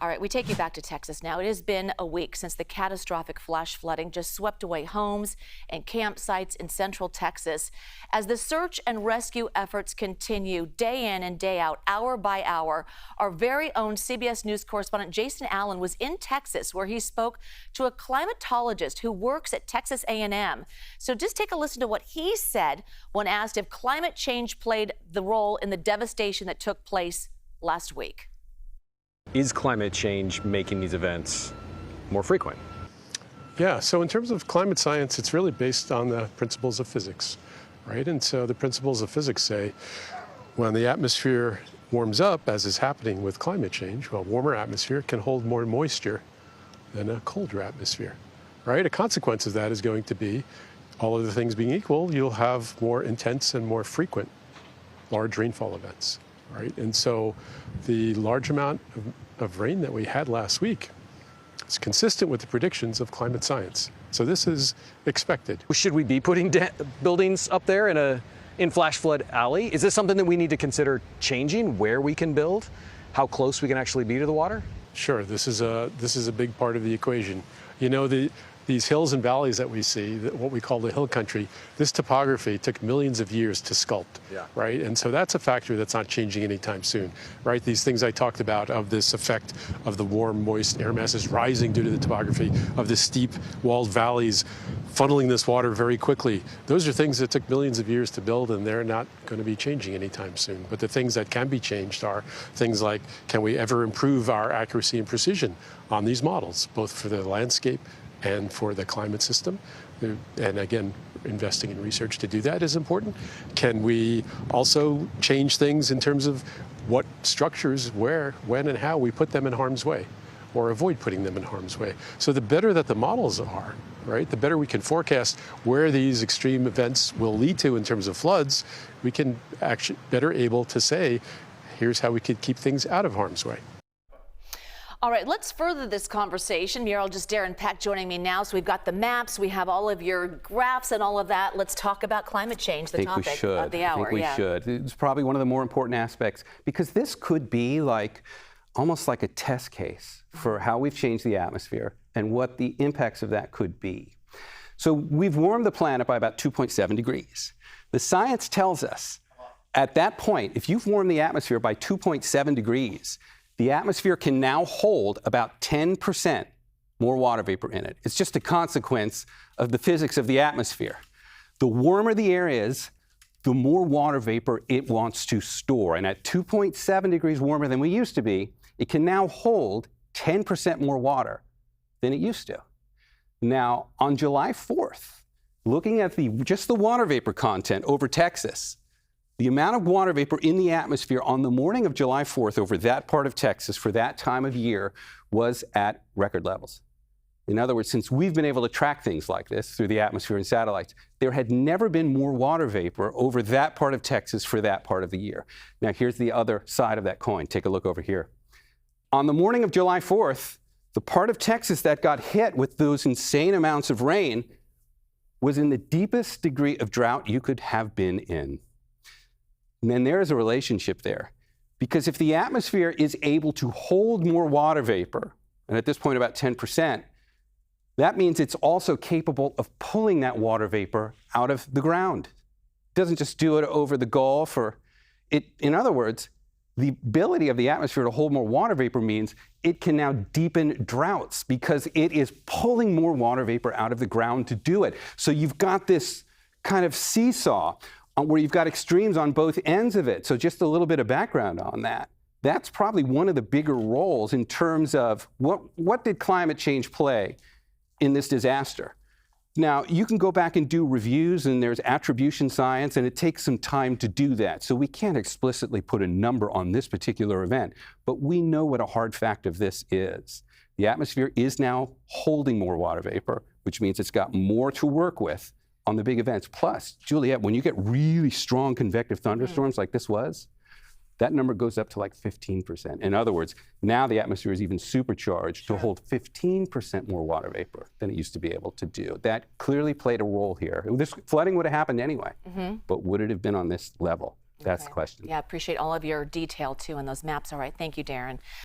All right, we take you back to Texas now. It has been a week since the catastrophic flash flooding just swept away homes and campsites in central Texas. As the search and rescue efforts continue day in and day out, hour by hour, our very own CBS News correspondent Jason Allen was in Texas, where he spoke to a climatologist who works at Texas A&M. So just take a listen to what he said when asked if climate change played the role in the devastation that took place last week. Is climate change making these events more frequent? Yeah, so in terms of climate science, it's really based on the principles of physics, right? And so the principles of physics say when the atmosphere warms up, as is happening with climate change, well, a warmer atmosphere can hold more moisture than a colder atmosphere, right? A consequence of that is going to be, all of the things being equal, you'll have more intense and more frequent large rainfall events, right? And so the large amount of rain that we had last week is consistent with the predictions of climate science. So this is expected. Should we be putting buildings up there in flash flood alley? Is this something that we need to consider changing, where we can build, how close we can actually be to the water? Sure, this is a big part of the equation. You know, these hills and valleys that we see, what we call the hill country, this topography took millions of years to sculpt, right? And so that's a factor that's not changing anytime soon, right? These things I talked about of this effect of the warm, moist air masses rising due to the topography, of the steep walled valleys funneling this water very quickly. Those are things that took millions of years to build, and they're not going to be changing anytime soon. But the things that can be changed are things like, can we ever improve our accuracy and precision on these models, both for the landscape and for the climate system? And again, investing in research to do that is important. Can we also change things in terms of what structures, where, when, and how we put them in harm's way, or avoid putting them in harm's way? So the better that the models are, right, the better we can forecast where these extreme events will lead to in terms of floods, we can actually better able to say, here's how we could keep things out of harm's way. All right, let's further this conversation. Meteorologist Darren Peck joining me now. So we've got the maps, we have all of your graphs and all of that. Let's talk about climate change, the topic of the hour. I think we should. It's probably one of the more important aspects, because this could be almost like a test case for how we've changed the atmosphere and what the impacts of that could be. So we've warmed the planet by about 2.7 degrees. The science tells us at that point, if you've warmed the atmosphere by 2.7 degrees, the atmosphere can now hold about 10% more water vapor in it. It's just a consequence of the physics of the atmosphere. The warmer the air is, the more water vapor it wants to store. And at 2.7 degrees warmer than we used to be, it can now hold 10% more water than it used to. Now, on July 4th, looking at just the water vapor content over Texas, the amount of water vapor in the atmosphere on the morning of July 4th over that part of Texas for that time of year was at record levels. In other words, since we've been able to track things like this through the atmosphere and satellites, there had never been more water vapor over that part of Texas for that part of the year. Now, here's the other side of that coin. Take a look over here. On the morning of July 4th, the part of Texas that got hit with those insane amounts of rain was in the deepest degree of drought you could have been in. And then there is a relationship there, because if the atmosphere is able to hold more water vapor, and at this point about 10%, that means it's also capable of pulling that water vapor out of the ground. It doesn't just do it over the Gulf in other words, the ability of the atmosphere to hold more water vapor means it can now deepen droughts because it is pulling more water vapor out of the ground to do it. So you've got this kind of seesaw where you've got extremes on both ends of it. So just a little bit of background on that. That's probably one of the bigger roles in terms of what did climate change play in this disaster? Now, you can go back and do reviews, and there's attribution science, and it takes some time to do that. So we can't explicitly put a number on this particular event, but we know what a hard fact of this is. The atmosphere is now holding more water vapor, which means it's got more to work with on the big events. Plus, Juliet, when you get really strong convective thunderstorms like this was, that number goes up to like 15%. In other words, now the atmosphere is even supercharged to hold 15% more water vapor than it used to be able to do. That clearly played a role here. This flooding would have happened anyway, but would it have been on this level? That's the question. Yeah, appreciate all of your detail too on those maps. All right, thank you, Darren.